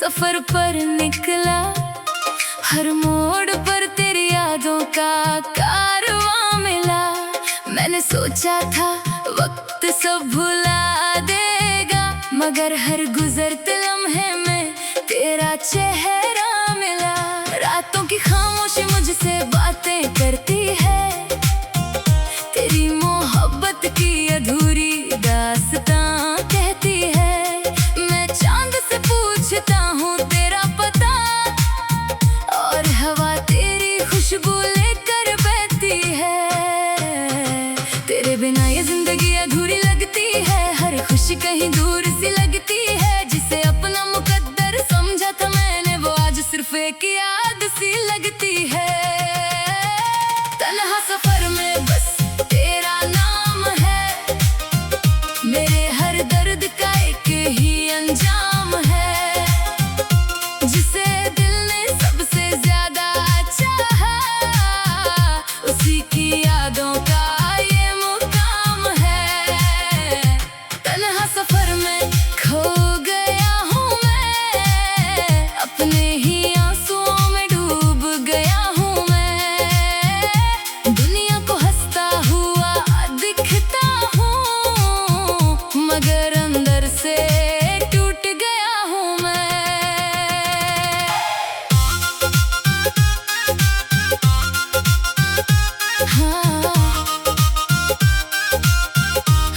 सफर पर निकला, हर मोड़ पर तेरी यादों का कारवां मिला। मैंने सोचा था वक्त सब भुला देगा, मगर हर गुजरते लम्हे में तेरा चेहरा मिला। रातों की खामोशी मुझसे बातें करती है, तेरी मोहब्बत की अधूरी दास्तां कहती है। मैं चांद से पूछता हूँ तेरा पता, और हवा तेरी खुशबू लेकर बहती है। तेरे बिना ये जिंदगी अधूरी लगती है, हर खुशी कहीं दूर सी लगती है। जिसे अपना मुकद्दर समझा था मैंने, वो आज सिर्फ एक याद सी लगती है। तन्हा सफर में बस तेरा नाम है, मेरे हर दर्द का एक ही अंजाम है। जिसे दिल ने सबसे ज्यादा चाहा, उसी की यादों का ये मुकाम है। तन्हा सफर में खो गया हूँ मैं, अपने ही आंसुओं में डूब गया हूँ मैं। दुनिया को हंसता हुआ दिखता हूँ, मगर अंदर से टूट गया हूँ मैं।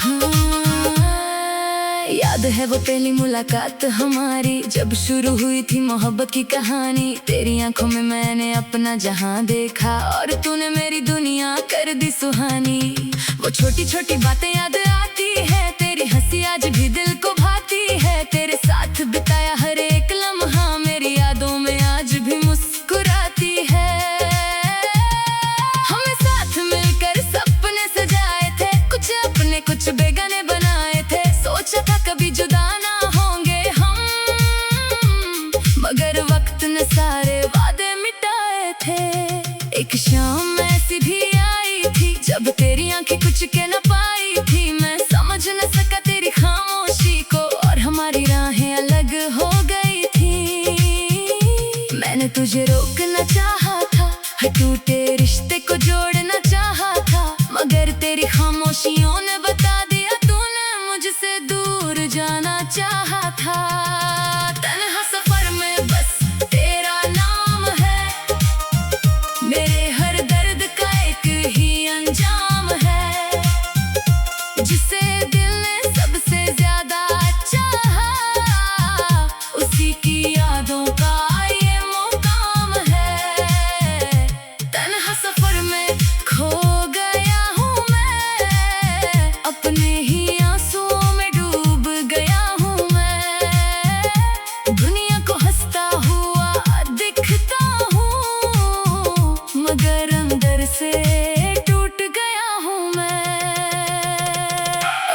हाँ, याद है वो पहली मुलाकात हमारी, जब शुरू हुई थी मोहब्बत की कहानी। तेरी आंखों में मैंने अपना जहां देखा, और तूने मेरी दुनिया कर दी सुहानी। वो छोटी छोटी बातें याद आती है, तेरी हंसी आज भी दिल को भाती है। तेरे साथ बिताया हर एक लम्हा मेरी यादों में आज भी मुस्कुराती है। हमें साथ मिलकर सपने सजाए थे, कुछ अपने कुछ बेगाने बनाए थे। सोचा था कभी जुदा ना होंगे हम, मगर वक्त ने सारे वादे मिटाए थे। एक शाम ऐसी भी आई थी, जब तेरी आंखें कुछ कह न पाई थी। मैं समझ न सका तेरी खामोशी को, और हमारी राहें अलग हो गई थी। मैंने तुझे रोकना चाहा था, हर टूटे रिश्ते को जोड़ना चाहा था, मगर तेरी खामोशियों ने बता दिया तूने मुझसे दूर जाना चाहा था। तन्हा सफर में बस तेरा नाम है, मेरे हर दर्द का एक ही अंजाम है। जिसे दिल ने सबसे ज्यादा चाहा, उसी की यादों का ये मुकाम है। तन्हा सफर में खो गया हूँ मैं, अपने ही आंसुओं में डूब गया हूँ मैं। दुनिया को हंसता हुआ दिखता हूँ, मगर अंदर से टूट गया हूँ मैं।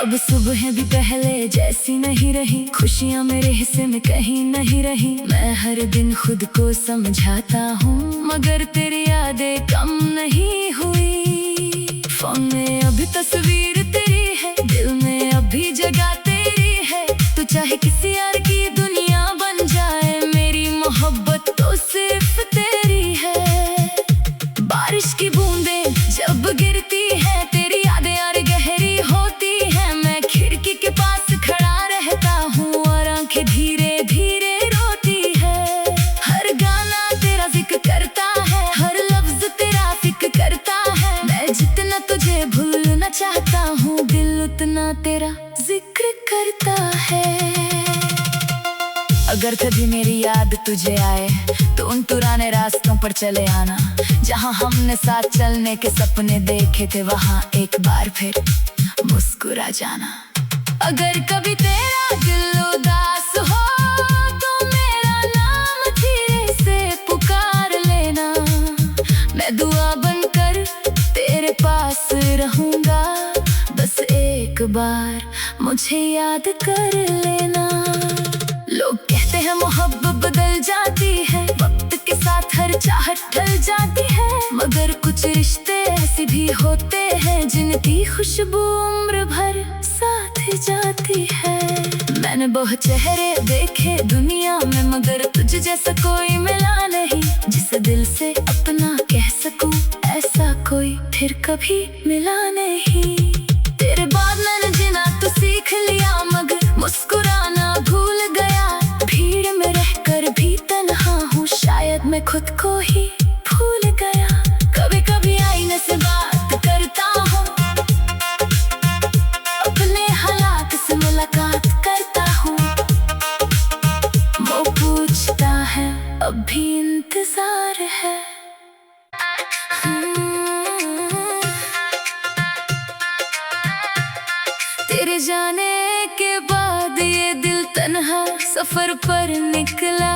अब सुबह भी पहले जैसी नहीं रही, खुशियाँ मेरे हिस्से में कहीं नहीं रही। मैं हर दिन खुद को समझाता हूँ, मगर तेरी यादें कम नहीं हुई। फोन में अभी तस्वीर तेरी है, दिल में अभी जगह तेरी है। तू चाहे किसी यार की दुनिया बन जाए, मेरी मोहब्बत तो सिर्फ तेरी है। बारिश की बूंदें जब गिरती है, तेरी यादें यार गहरी होती है। मैं खिड़की के पास खड़ा रहता हूँ, और आंखें धीरे धीरे रोती है। हर गाना तेरा जिक्र करता है, हर लफ्ज तेरा फिक्र करता है। मैं जितना तुझे भूलना चाहता हूँ, दिल उतना तेरा जिक्र करता है। अगर कभी मेरी याद तुझे आए, तो उन पुराने रास्तों पर चले आना, जहाँ हमने साथ चलने के सपने देखे थे। वहाँ एक बार फिर मुस्कुरा जाना। अगर कभी तेरा दिल उदास हो, तो मेरा नाम धीरे से पुकार लेना। मैं दुआ बनकर तेरे पास रहूंगा, बस एक बार मुझे याद कर लेना। लोग कहते हैं मोहब्बत बदल जाती है, वक्त के साथ हर चाहत ढल जाती है, मगर कुछ रिश्ते ऐसे भी होते हैं जिनकी खुशबू उम्र भर साथ जाती है। मैंने मैंने बहुत चेहरे देखे दुनिया में, मगर तुझ जैसा कोई मिला नहीं, जिसे दिल से अपना कह सकूं, ऐसा कोई फिर कभी मिला नहीं। तेरे बाद मैंने जीना तो सीख लिया, मगर मुस्कुराना भूल गया। भीड़ में रहकर भी तन्हा हूँ, शायद मैं खुद को ही भूल गया। कभी कभी आईने से बात करता हूँ, अपने हालात से मुलाकात करता हूँ। वो पूछता है अब भी इंतजार है। तेरे जाने के बाद ये दिल तन्हा सफर पर निकला।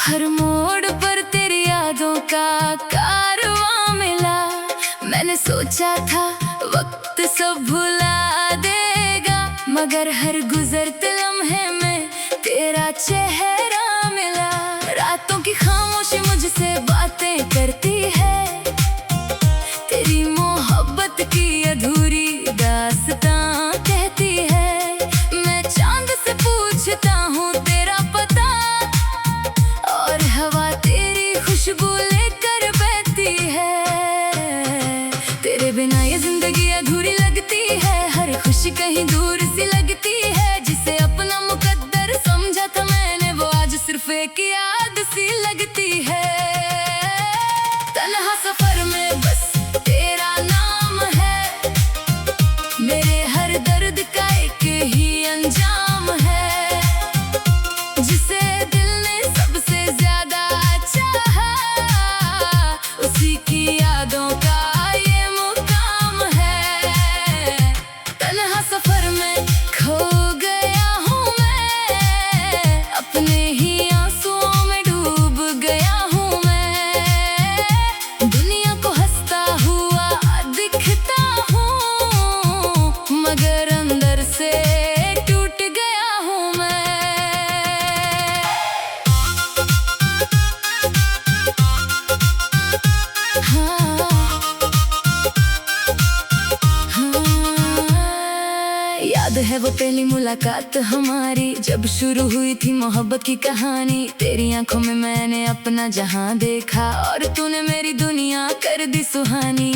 हर मोड़ पर तेरी यादों का कारवां मिला। मैंने सोचा था वक्त सब भुला देगा, मगर हर गुजरते लम्हे में तेरा चेहरा मिला। रातों की खामोशी मुझसे बातें करती है, तेरी मोहब्बत की अधूरी दास्तां कहती है। मैं चांद से पूछता हूँ तेरा पता, और हवा तेरी खुशबू लेकर बहती है। तेरे बिना ये जिंदगी अधूरी लगती है, हर खुशी कहीं दूर सी लगती है। जिसे अपना मुकद्दर समझा था मैंने, वो आज सिर्फ एक याद सी लगती है। तन्हा सफर में बस तेरा नाम है, मेरे हर दर्द का एक ही अंजाम है। जिसे दिल ने सबसे ज्यादा चाहा, उसी की यादों का ये मुकाम है। तन्हा सफर में खो गया हूँ मैं, अपने ही आंसुओं में डूब गया हूँ मैं। दुनिया को हंसता हुआ दिखता हूँ, मगर अंदर से टूट गया हूँ मैं। याद है वो पहली मुलाकात हमारी, जब शुरू हुई थी मोहब्बत की कहानी। तेरी आंखों में मैंने अपना जहां देखा, और तूने मेरी दुनिया कर दी सुहानी।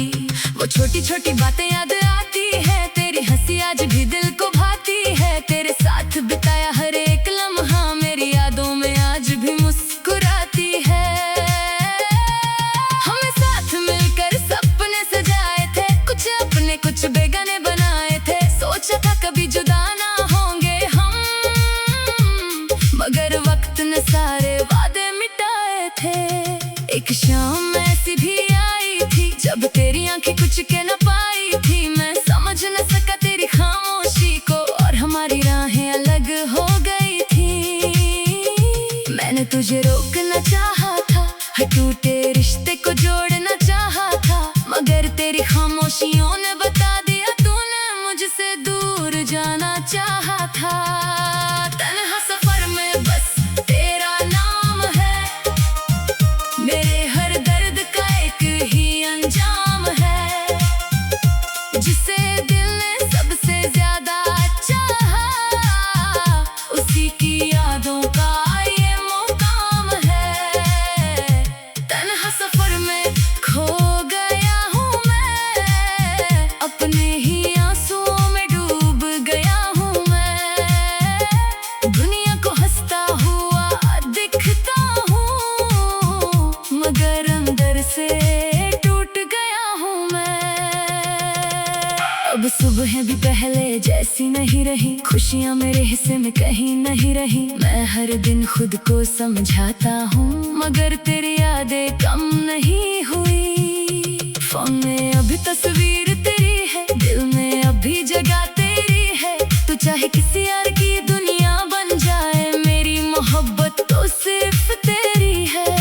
वो छोटी छोटी बातें याद आती है, तेरी हंसी आज भी दिल को भाती है। तेरे साथ बिताया हर एक लम्हा मेरी यादों में आज भी मुस्कुराती है। हमें साथ मिलकर सपने सजाए थे, कुछ अपने कुछ बेगाने बनाए थे। सोचा था कभी जुदा ना होंगे हम, मगर वक्त ने सारे वादे मिटाए थे। एक शाम ऐसी भी आई थी, जब तेरी आंखें कुछ कह न पाई थी। मैं समझ न सका तेरी खामोशी को, और हमारी राहें अलग हो गई थी। मैंने तुझे रोकना चाहा था, हर टूटे रिश्ते को जोड़ना चाहा था, मगर तेरी खामोशियों ने बता दिया तूने मुझसे दूर जाना चाहा था। तन्हा सफर में बस तेरा नाम है, मेरे हर दर्द का एक ही अंजाम है। जिसे दिल ने सबसे ज्यादा चाहा, उसी की यादों का ये मुकाम है। तन्हा सफर में खो गया हूँ मैं, अपने ही आंसुओं में डूब गया हूँ मैं। दुनिया को हंसता हुआ दिखता हूँ, मगर अंदर से टूट गया हूँ मैं। अब सुबह भी पहले जैसी नहीं रही, खुशियाँ मेरे हिस्से में कहीं नहीं रही। मैं हर दिन खुद को समझाता हूँ, मगर तेरी यादें कम नहीं हुई। फोन में अभी तस्वीर तेरी है, दिल में अभी जगह तेरी है। तू चाहे किसी यार की दुनिया बन जाए, मेरी मोहब्बत तो सिर्फ तेरी है।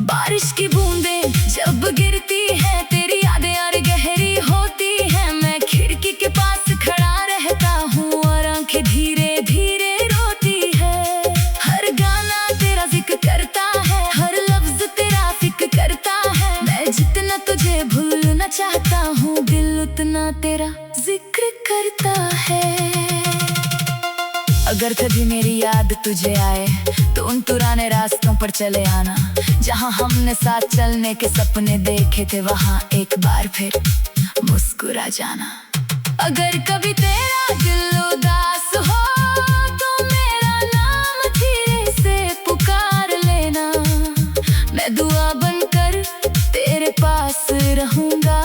बारिश की बूंदें जब गिरती है, तेरी यादें यार गहरी होती है। मैं खिड़की के पास खड़ा रहता हूँ, और आंखें धीरे धीरे रोती है। हर गाना तेरा जिक्र करता है, हर लफ्ज तेरा फिक्र करता है। मैं जितना तुझे भूलना चाहता हूँ, दिल उतना तेरा जिक्र करता है। अगर कभी मेरी याद तुझे आए तो उन पुराने रास्तों पर चले आना, जहाँ हमने साथ चलने के सपने देखे थे, वहाँ एक बार फिर मुस्कुरा जाना। अगर कभी तेरा दिल उदास हो तो मेरा नाम धीरे से पुकार लेना, मैं दुआ बनकर तेरे पास रहूंगा,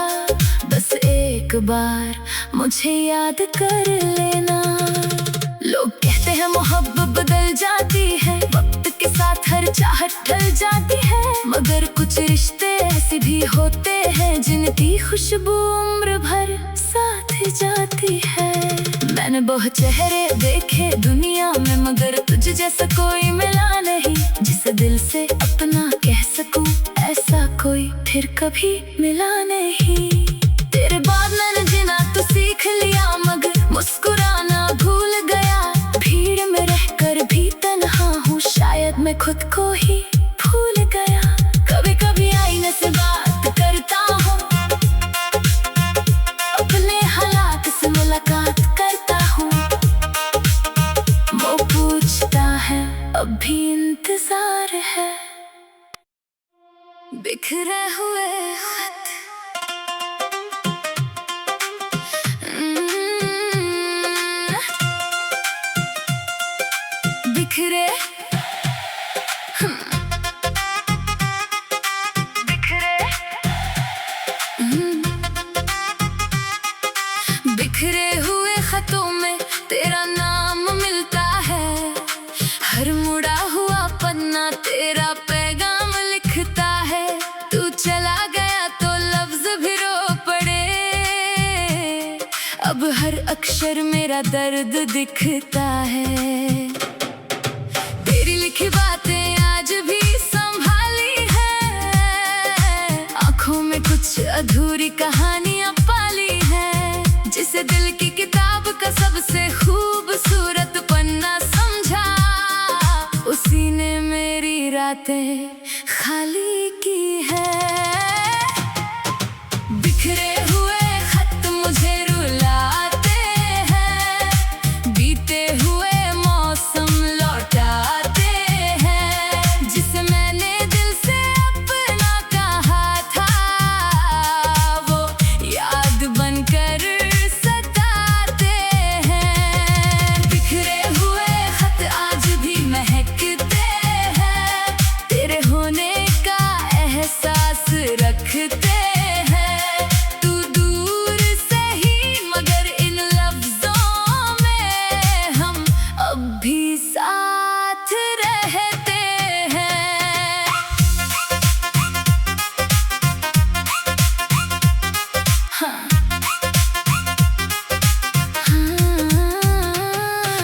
बस एक बार मुझे याद कर लेना। लोग कहते हैं मोहब्बत बदल जाती है, वक्त के साथ हर चाहत ढल जाती है, मगर कुछ रिश्ते ऐसे भी होते हैं जिनकी खुशबू उम्र भर साथ जाती है। मैंने बहुत चेहरे देखे दुनिया में, मगर तुझ जैसा कोई मिला नहीं, जिसे दिल से अपना कह सकूं, ऐसा कोई फिर कभी मिला नहीं। तेरे बाद मैंने जीना तो सीख लिया, मगर मुस्कुराना भूल गया। भीड़ में रहकर भी तन्हा हूँ, शायद मैं खुद को ही भूल गया। कभी कभी आईने से बात करता हूँ, अपने हालात से मुलाकात करता हूँ, वो पूछता है अब भी इंतजार है। बिखरे हुए खत बिखरे बिखरे हुए खतों में तेरा नाम मिलता है, हर मुड़ा हुआ पन्ना तेरा पैगाम लिखता है। तू चला गया तो लफ्ज भी रो पड़े, अब हर अक्षर मेरा दर्द दिखता है। तेरी लिखी बातें आज भी संभाली है, आंखों में कुछ अधूरी कहानियां पाली है, जिसे दिल की किताब का सबसे खूबसूरत पन्ना समझा, उसी ने मेरी रातें खाली की है। बिखरे हुए खत मुझे रुलाते हैं, बीते हुए मौसम लौटाते हैं, जिसे मैंने दिल से अपना कहा था, वो याद बनकर सताते हैं। बिखरे हुए खत आज भी महकते हैं, तेरे होने का एहसास रखते हैं। तू दूर से ही मगर इन लफ्जों में हम अब भी साथ रहते हैं। हाँ।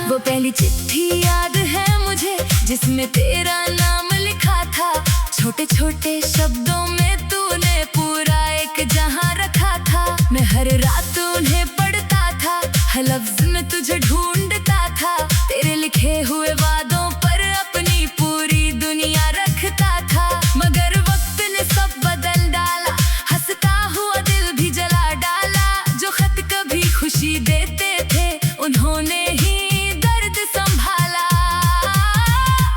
वो पहली चिट्ठी याद है मुझे, जिसमें तेरा नाम लिखा था, छोटे छोटे शब्दों में तूने पूरा एक जहां रखा था। मैं हर रात उन्हें पढ़ता था, हर लफ्ज में तुझे ढूंढता था, तेरे लिखे हुए वादों पर अपनी पूरी दुनिया रखता था, मगर वक्त ने सब बदल डाला, हंसता हुआ दिल भी जला डाला। जो खत कभी खुशी देते थे, उन्होंने ही दर्द संभाला।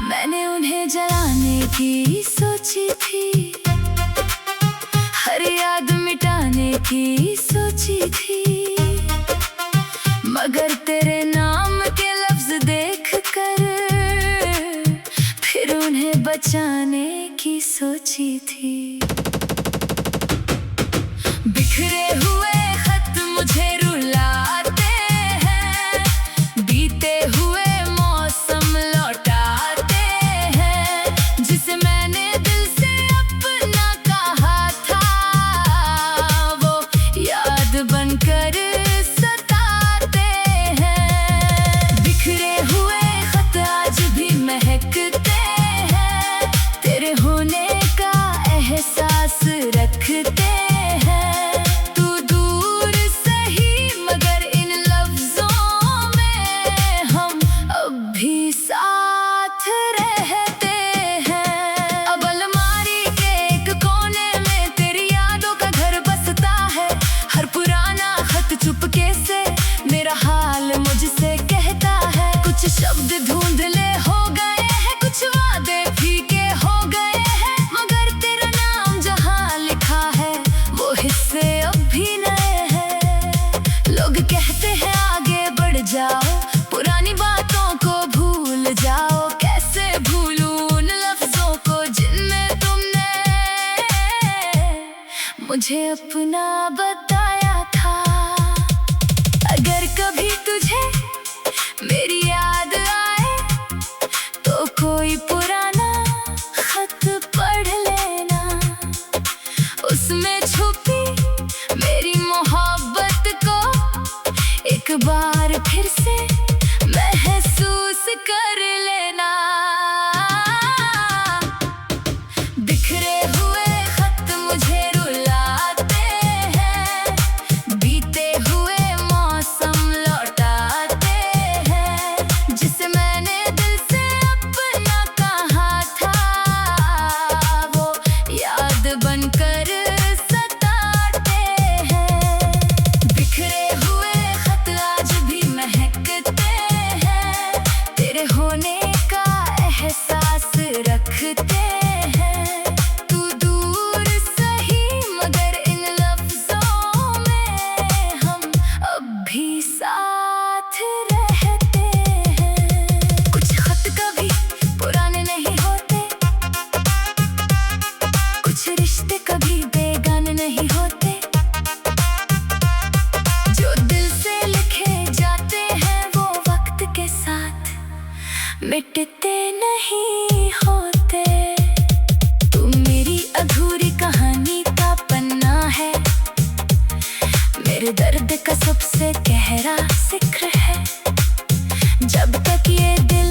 मैंने उन्हें जलाने की सोची थी, हर याद मिटाने की सोची थी, मगर तेरे नाम के लफ्ज देख कर फिर उन्हें बचाने की सोची थी। बिखरे हुए खत मुझे रुलाते हैं, बीते हुए मौसम लौटाते हैं, जिसे मैंने दिल से अपना कहा था, वो याद बनकर सताते हैं। बिखरे हुए खत आज भी महकते हैं, मुझे अपना बताया था। अगर कभी तुझे मेरी याद आए तो कोई पुराना खत पढ़ लेना, उसमें छुपी मेरी मोहब्बत को एक बार फिर से महसूस कर लेना। बिखरे हुए खत मुझे रुलाते हैं, बीते हुए मौसम लौटाते हैं, जिसे मैंने दिल से अपना कहा था, वो याद बनकर सताते हैं। बिखरे हुए खत आज भी महकते हैं, तेरे होने का एहसास रखते हैं। तू दूर सही मगर इन लफ्जों में हम अब भी साथ रहते हैं। कुछ खत कभी पुराने नहीं होते, कुछ रिश्ते कभी बेगाने नहीं होते, जो दिल से लिखे जाते हैं वो वक्त के साथ मिटते नहीं होते। तू मेरी अधूरी कहानी का पन्ना है, मेरे दर्द का सबसे गहरा जिक्र है। जब तक ये दिल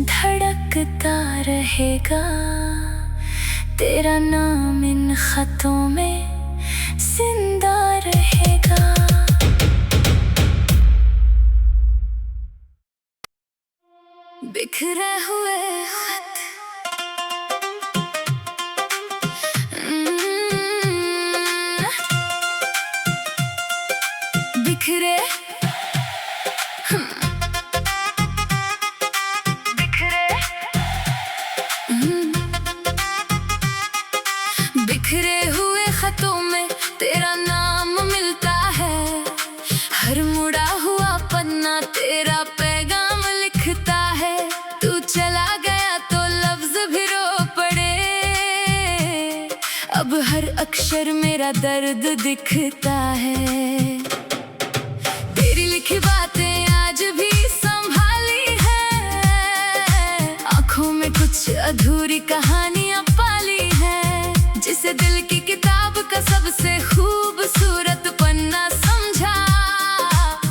धड़कता रहेगा, तेरा नाम इन खतों में जिंदा रहेगा। बिखरे हुए खत बिखरे बिखरे हुए खतों में तेरा नाम मिलता है, हर मुड़ा हुआ पन्ना तेरा पैगाम लिखता है। तू चला गया तो लफ्ज भी रो पड़े, अब हर अक्षर मेरा दर्द दिखता है। तेरी लिखी बातें आज भी संभाली है, आंखों में कुछ अधूरी कहानियां पाली हैं, जिसे दिल की किताब का सबसे खूबसूरत पन्ना समझा,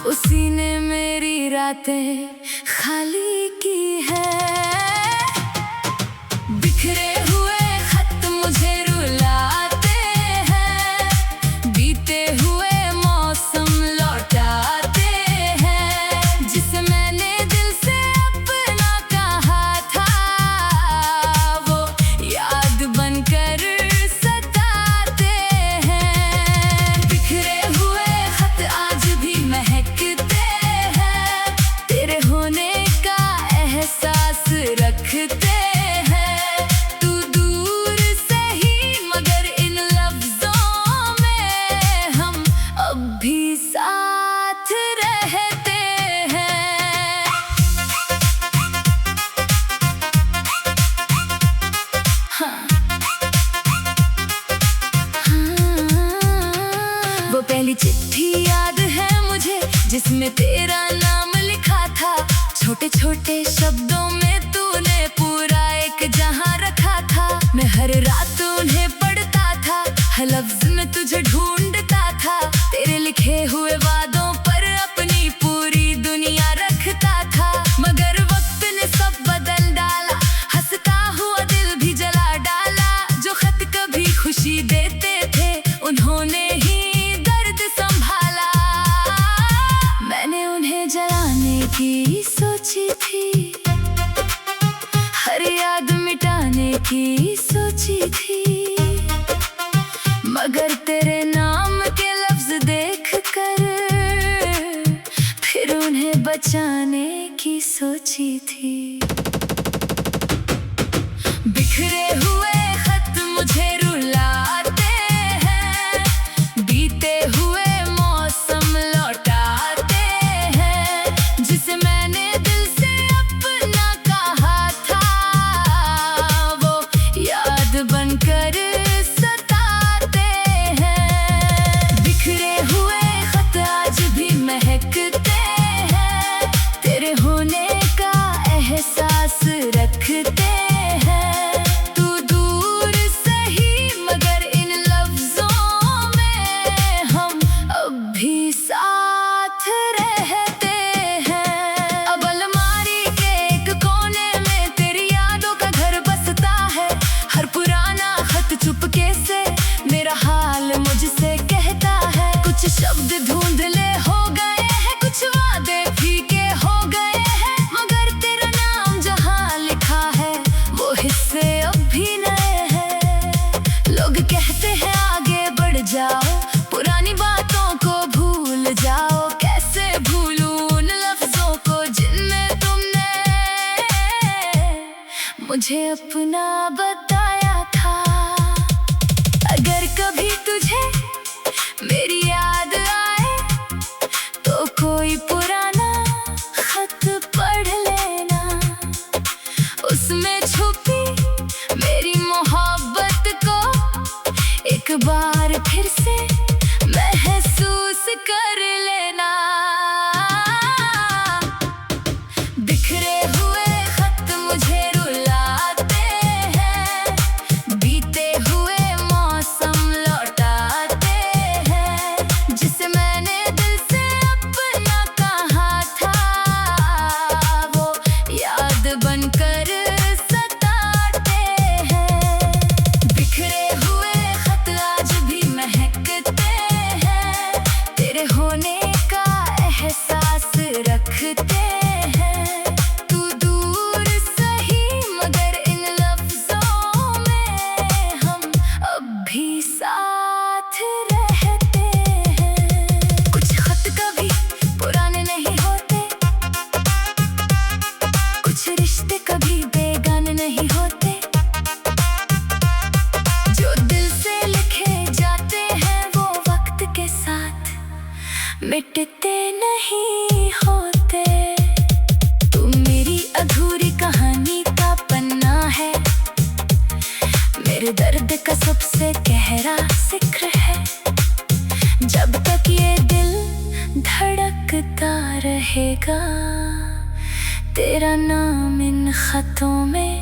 उसी ने मेरी रातें खाली की है। बिखरे हुए खत मुझे रुलाते हैं, बीते हुए मौसम लौटाते हैं, जिसे मैंने दिल से अपना कहा था, वो याद बनकर सताते हैं। बिखरे हुए खत आज भी महकते हैं, तेरे होने का एहसास रखते हैं। तू दूर सही मगर इन लफ्जों में हम अब भी साथ रहते हैं। हाँ। वो पहली चिट्ठी याद है मुझे, जिसमें तेरा नाम लिखा था। छोटे छोटे शब्दों में तूने पूरा एक जहां रखा था। मैं हर रात उन्हें पढ़ता था, हर लफ्ज में तुझे ढूंढता था। तेरे लिखे हुए वादों पर अपनी पूरी दुनिया रखता था, मगर वक्त ने सब बदल डाला। हंसता हुआ दिल भी जला डाला। जो खत कभी खुशी देते थे, उन्होंने ही दर्द संभाला। मैंने उन्हें जलाने की सोची थी, हर याद मिटाने की सोची थी, मगर तेरे नाम मुझे अपना बताया था। अगर कभी तुझे मेरी याद आए तो कोई पुराना खत पढ़ लेना, उसमें छुपी मेरी मोहब्बत को एक बार फिर से महसूस कर लेना। बिखरे हुए खत मुझे रुलाते हैं, बीते हुए मौसम लौटाते हैं, जिसे मैंने दिल से अपना कहा था, वो याद बनकर सताते हैं। बिखरे हुए खत आज भी महकते हैं, तेरे होने का एहसास रखते हैं। तू दूर सही मगर इन लफ्जों में हम अब भी साथ रहते हैं। कुछ खत कभी पुराने नहीं होते, कुछ रिश्ते कभी बेगाने नहीं होते, जो दिल से लिखे जाते हैं वो वक्त के साथ मिटते नहीं होते। तू मेरी अधूरी कहानी का पन्ना है, मेरे दर्द का सबसे गहरा जिक्र है। जब तक ये दिल धड़कता रहेगा, तेरा नाम इन खतों में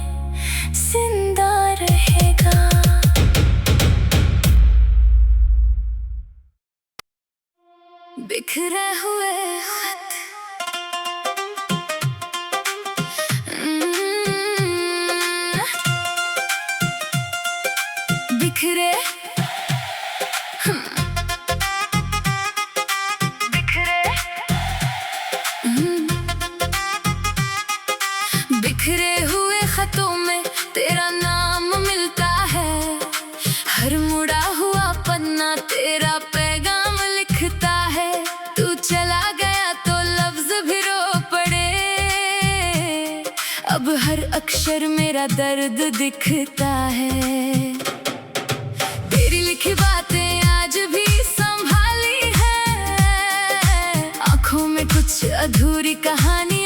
जिंदा रहेगा। बिखरे हुए खत, बिखरे बिखरे बिखरे हुए खतों में तेरा नाम मिलता है, हर मुड़ा हुआ पन्ना तेरा पैगाम लिखता है। तू चला गया तो लफ्ज भी रो पड़े, अब हर अक्षर मेरा दर्द दिखता है। तेरी लिखी बातें आज भी संभाली है, आंखों में कुछ अधूरी कहानी